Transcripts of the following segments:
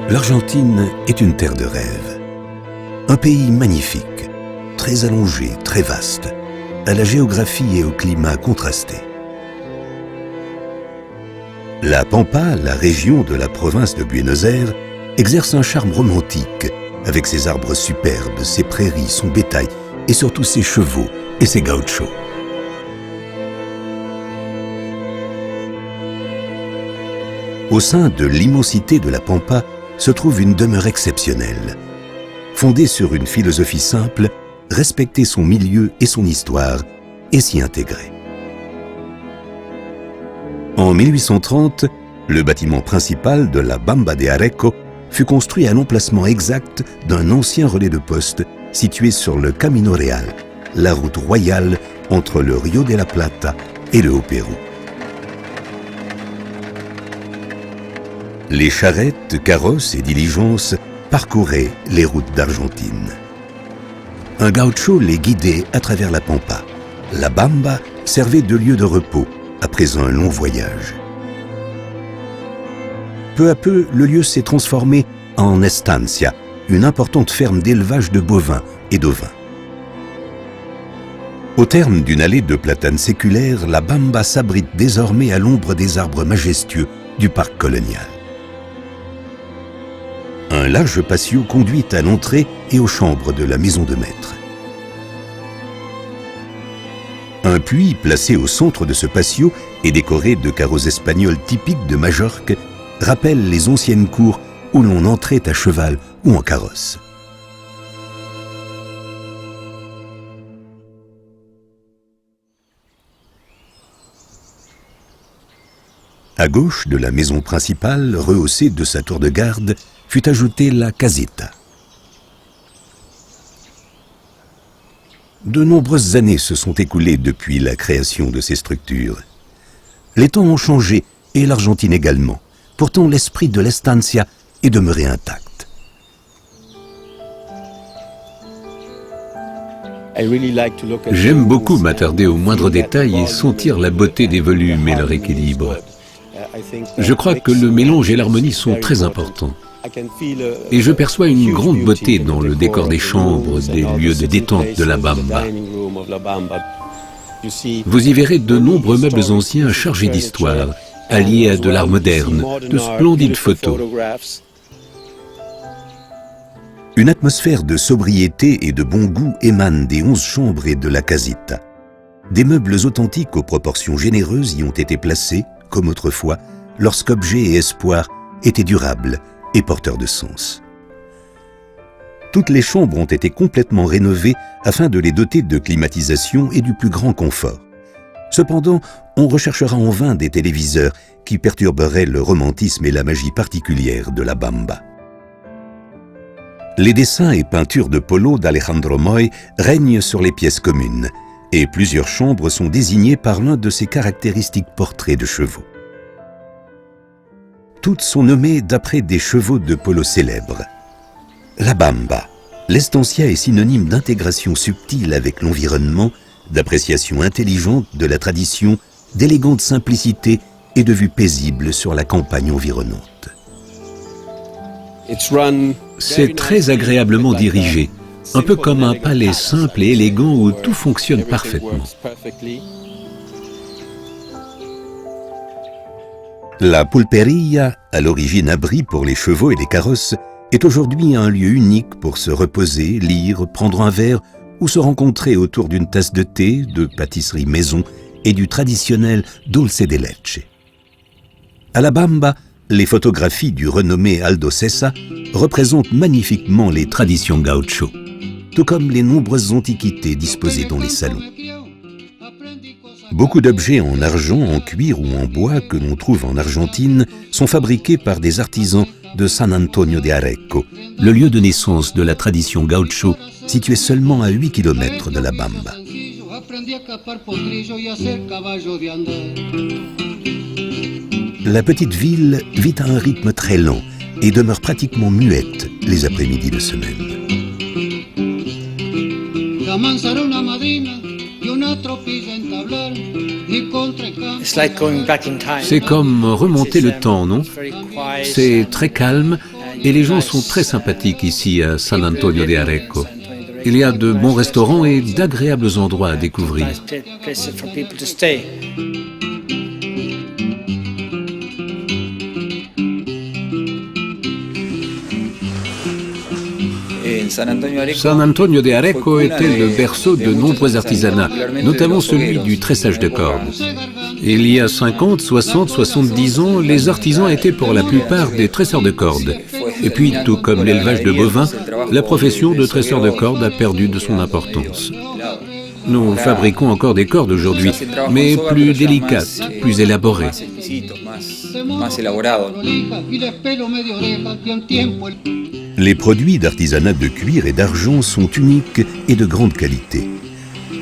L'Argentine est une terre de rêve. Un pays magnifique, très allongé, très vaste, à la géographie et au climat contrastés. La Pampa, la région de la province de Buenos Aires, exerce un charme romantique, avec ses arbres superbes, ses prairies, son bétail, et surtout ses chevaux et ses gauchos. Au sein de l'immensité de la Pampa se trouve une demeure exceptionnelle. Fondée sur une philosophie simple, respecter son milieu et son histoire et s'y intégrer. En 1830, le bâtiment principal de la Bamba de Areco fut construit à l'emplacement exact d'un ancien relais de poste situé sur le Camino Real, la route royale entre le Rio de la Plata et le Haut-Pérou. Les charrettes, carrosses et diligences parcouraient les routes d'Argentine. Un gaucho les guidait à travers la Pampa. La Bamba servait de lieu de repos après un long voyage. Peu à peu, le lieu s'est transformé en estancia, une importante ferme d'élevage de bovins et d'ovins. Au terme d'une allée de platanes séculaires, la Bamba s'abrite désormais à l'ombre des arbres majestueux du parc colonial. Un large patio conduit à l'entrée et aux chambres de la maison de maître. Un puits placé au centre de ce patio et décoré de carreaux espagnols typiques de Majorque rappelle les anciennes cours où l'on entrait à cheval ou en carrosse. À gauche de la maison principale, rehaussée de sa tour de garde, fut ajoutée la casita. De nombreuses années se sont écoulées depuis la création de ces structures. Les temps ont changé, et l'Argentine également. Pourtant, l'esprit de l'estancia est demeuré intact. J'aime beaucoup m'attarder aux moindres détails et sentir la beauté des volumes et leur équilibre. Je crois que le mélange et l'harmonie sont très importants. Et je perçois une grande beauté dans le décor des chambres, des lieux de détente de la Bamba. Vous y verrez de nombreux meubles anciens chargés d'histoire, alliés à de l'art moderne, de splendides photos. Une atmosphère de sobriété et de bon goût émane des 11 chambres et de la casita. Des meubles authentiques aux proportions généreuses y ont été placés, comme autrefois, lorsqu'objets et espoirs étaient durables et porteurs de sens. Toutes les chambres ont été complètement rénovées afin de les doter de climatisation et du plus grand confort. Cependant, on recherchera en vain des téléviseurs qui perturberaient le romantisme et la magie particulière de la Bamba. Les dessins et peintures de Polo d'Alejandro Moy règnent sur les pièces communes, et plusieurs chambres sont désignées par l'un de ses caractéristiques portraits de chevaux. Toutes sont nommées d'après des chevaux de Polo célèbres. La Bamba, l'estancia est synonyme d'intégration subtile avec l'environnement, d'appréciation intelligente de la tradition, d'élégante simplicité et de vue paisible sur la campagne environnante. C'est très agréablement dirigé, un peu comme un palais simple et élégant où tout fonctionne parfaitement. La Pulperia, à l'origine abri pour les chevaux et les carrosses, est aujourd'hui un lieu unique pour se reposer, lire, prendre un verre ou se rencontrer autour d'une tasse de thé, de pâtisserie maison et du traditionnel dulce de leche. À la Bamba, les photographies du renommé Aldo Cessa représentent magnifiquement les traditions gaucho, tout comme les nombreuses antiquités disposées dans les salons. Beaucoup d'objets en argent, en cuir ou en bois que l'on trouve en Argentine sont fabriqués par des artisans de San Antonio de Areco, le lieu de naissance de la tradition gaucho, situé seulement à 8 km de la Bamba. La petite ville vit à un rythme très lent et demeure pratiquement muette les après-midi de semaine. C'est comme remonter le temps, non? C'est très calme et les gens sont très sympathiques ici à San Antonio de Areco. Il y a de bons restaurants et d'agréables endroits à découvrir. San Antonio de Areco était le berceau de nombreux artisanats, notamment celui du tressage de cordes. Il y a 50, 60, 70 ans, les artisans étaient pour la plupart des tresseurs de cordes. Et puis, tout comme l'élevage de bovins, la profession de tresseur de cordes a perdu de son importance. Nous fabriquons encore des cordes aujourd'hui, mais plus délicates, plus élaborées. Les produits d'artisanat de cuir et d'argent sont uniques et de grande qualité.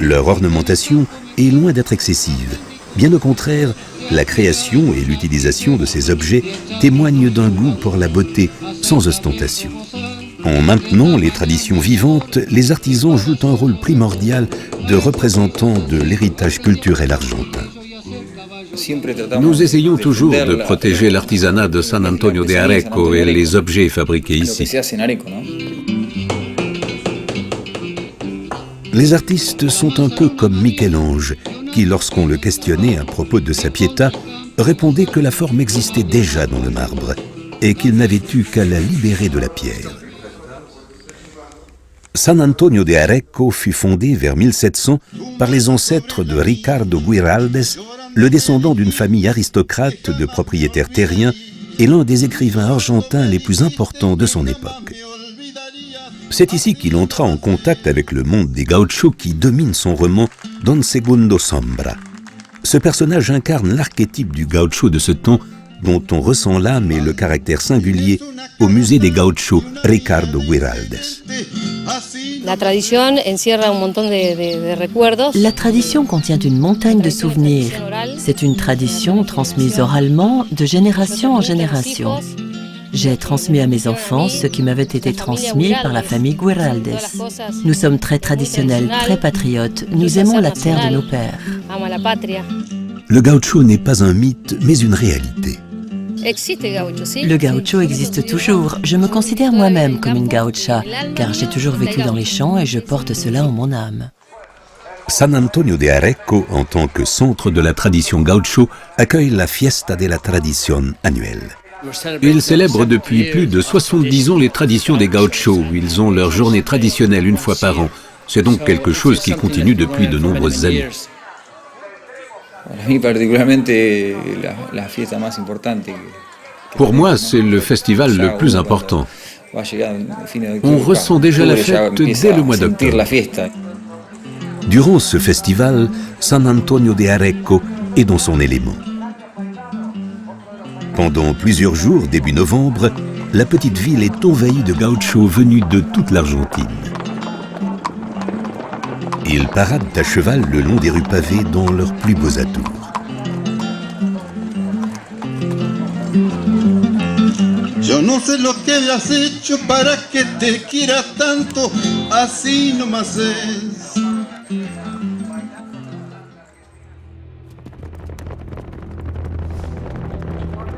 Leur ornementation est loin d'être excessive. Bien au contraire, la création et l'utilisation de ces objets témoignent d'un goût pour la beauté sans ostentation. En maintenant les traditions vivantes, les artisans jouent un rôle primordial de représentants de l'héritage culturel argentin. Nous essayons toujours de protéger l'artisanat de San Antonio de Areco et les objets fabriqués ici. Les artistes sont un peu comme Michel-Ange, qui, lorsqu'on le questionnait à propos de sa Pietà, répondait que la forme existait déjà dans le marbre et qu'il n'avait eu qu'à la libérer de la pierre. San Antonio de Areco fut fondé vers 1700 par les ancêtres de Ricardo Guiraldes, le descendant d'une famille aristocrate de propriétaires terriens et l'un des écrivains argentins les plus importants de son époque. C'est ici qu'il entra en contact avec le monde des gauchos qui domine son roman Don Segundo Sombra. Ce personnage incarne l'archétype du gaucho de ce temps dont on ressent l'âme et le caractère singulier au musée des gauchos Ricardo Guiraldes. La tradition contient une montagne de souvenirs. C'est une tradition transmise oralement de génération en génération. J'ai transmis à mes enfants ce qui m'avait été transmis par la famille Guiraldes. Nous sommes très traditionnels, très patriotes. Nous aimons la terre de nos pères. Le gaucho n'est pas un mythe, mais une réalité. Le gaucho existe toujours. Je me considère moi-même comme une gaucha, car j'ai toujours vécu dans les champs et je porte cela en mon âme. San Antonio de Areco, en tant que centre de la tradition gaucho, accueille la Fiesta de la Tradición annuelle. Ils célèbrent depuis plus de 70 ans les traditions des gauchos. Ils ont leur journée traditionnelle une fois par an. C'est donc quelque chose qui continue depuis de nombreuses années. Pour moi, c'est le festival le plus important. On ressent déjà la fête dès le mois d'octobre. Durant ce festival, San Antonio de Areco est dans son élément. Pendant plusieurs jours, début novembre, la petite ville est envahie de gauchos venus de toute l'Argentine. Ils paradent à cheval le long des rues pavées dans leurs plus beaux atours. Yo no sé lo que habías hecho para que te quiera tanto, así nomás es.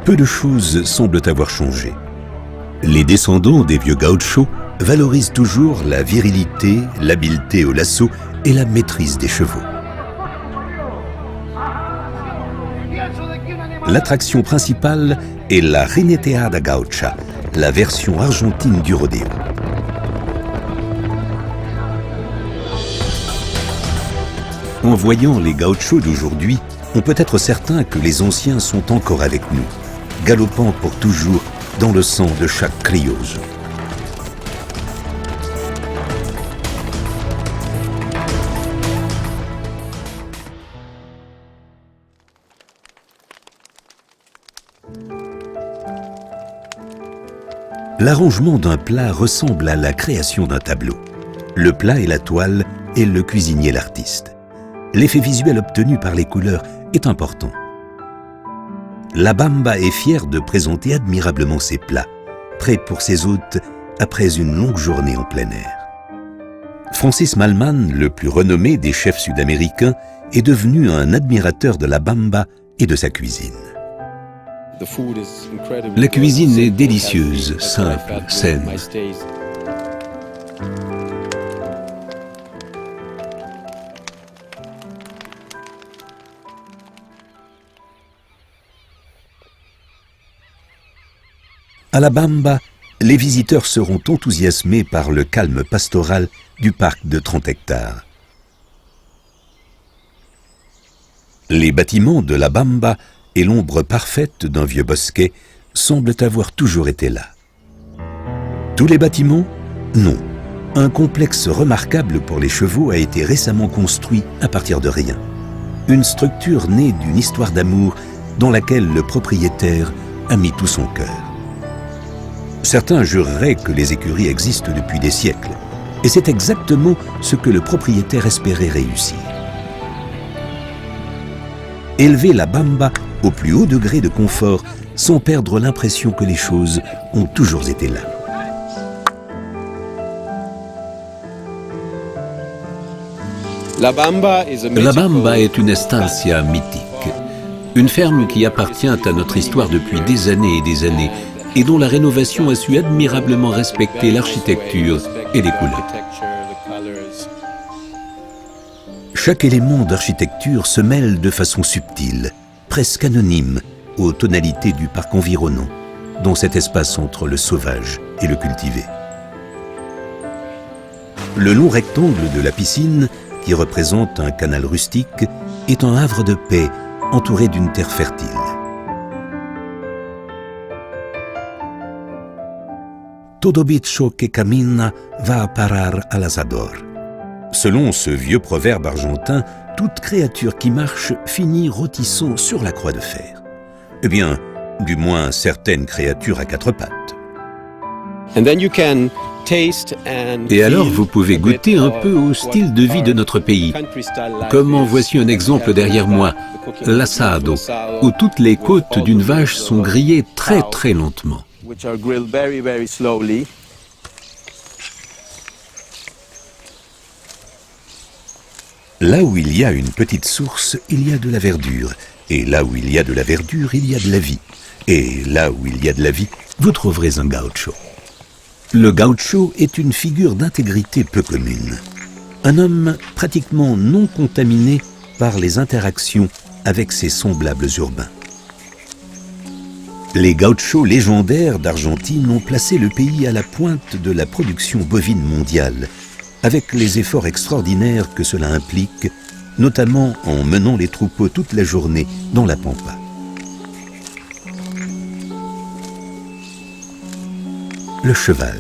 Peu de choses semblent avoir changé. Les descendants des vieux gauchos valorisent toujours la virilité, l'habileté au lasso et la maîtrise des chevaux. L'attraction principale est la Jineteada Gaucha, la version argentine du rodéo. En voyant les gauchos d'aujourd'hui, on peut être certain que les anciens sont encore avec nous, galopant pour toujours dans le sang de chaque criollo. L'arrangement d'un plat ressemble à la création d'un tableau. Le plat est la toile et le cuisinier l'artiste. L'effet visuel obtenu par les couleurs est important. la Bamba est fière de présenter admirablement ses plats, prêts pour ses hôtes après une longue journée en plein air. Francis Mallmann, le plus renommé des chefs sud-américains, est devenu un admirateur de la Bamba et de sa cuisine. La cuisine est délicieuse, simple, saine. À la Bamba, les visiteurs seront enthousiasmés par le calme pastoral du parc de 30 hectares. Les bâtiments de la Bamba et l'ombre parfaite d'un vieux bosquet semblent avoir toujours été là. Tous les bâtiments? Non. Un complexe remarquable pour les chevaux a été récemment construit à partir de rien. Une structure née d'une histoire d'amour dans laquelle le propriétaire a mis tout son cœur. Certains jureraient que les écuries existent depuis des siècles, et c'est exactement ce que le propriétaire espérait réussir. Élever la Bamba au plus haut degré de confort sans perdre l'impression que les choses ont toujours été là. La Bamba est une estancia mythique, une ferme qui appartient à notre histoire depuis des années et dont la rénovation a su admirablement respecter l'architecture et les couleurs. Chaque élément d'architecture se mêle de façon subtile, presque anonyme, aux tonalités du parc environnant, dont cet espace entre le sauvage et le cultivé. Le long rectangle de la piscine, qui représente un canal rustique, est un havre de paix entouré d'une terre fertile. Todo bicho que camina va a parar al asador. Selon ce vieux proverbe argentin, toute créature qui marche finit rôtissant sur la croix de fer. Eh bien, du moins certaines créatures à quatre pattes. Et alors vous pouvez goûter un peu au style de vie de notre pays. Comme en voici un exemple derrière moi, l'assado, où toutes les côtes d'une vache sont grillées très très lentement. Là où il y a une petite source, il y a de la verdure. Et là où il y a de la verdure, il y a de la vie. Et là où il y a de la vie, vous trouverez un gaucho. Le gaucho est une figure d'intégrité peu commune. Un homme pratiquement non contaminé par les interactions avec ses semblables urbains. Les gauchos légendaires d'Argentine ont placé le pays à la pointe de la production bovine mondiale, avec les efforts extraordinaires que cela implique, notamment en menant les troupeaux toute la journée dans la pampa. Le cheval.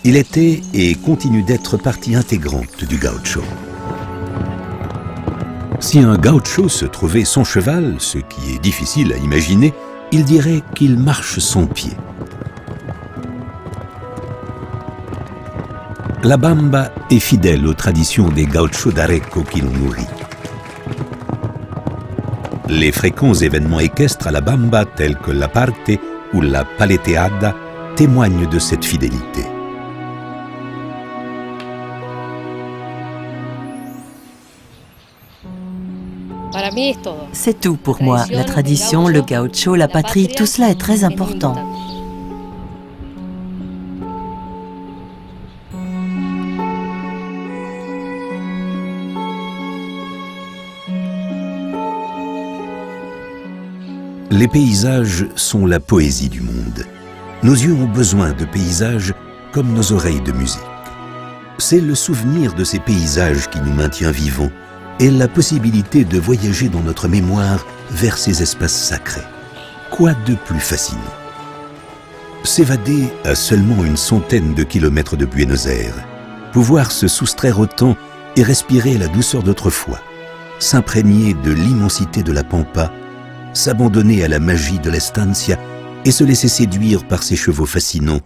Il était et continue d'être partie intégrante du gaucho. Si un gaucho se trouvait sans cheval, ce qui est difficile à imaginer, il dirait qu'il marche sans pied. La Bamba est fidèle aux traditions des gauchos d'Areco qui l'ont nourri. Les fréquents événements équestres à la Bamba, tels que la parte ou la paleteada, témoignent de cette fidélité. C'est tout pour moi. La tradition, le gaucho, la patrie, tout cela est très important. Les paysages sont la poésie du monde. Nos yeux ont besoin de paysages comme nos oreilles de musique. C'est le souvenir de ces paysages qui nous maintient vivants et la possibilité de voyager dans notre mémoire vers ces espaces sacrés. Quoi de plus fascinant? S'évader à seulement une centaine de kilomètres de Buenos Aires, pouvoir se soustraire au temps et respirer la douceur d'autrefois, s'imprégner de l'immensité de la pampa, s'abandonner à la magie de l'estancia et se laisser séduire par ces chevaux fascinants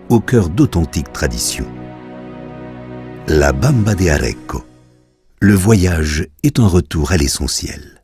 au cœur d'authentiques traditions. La Bamba de Areco. Le voyage est un retour à l'essentiel.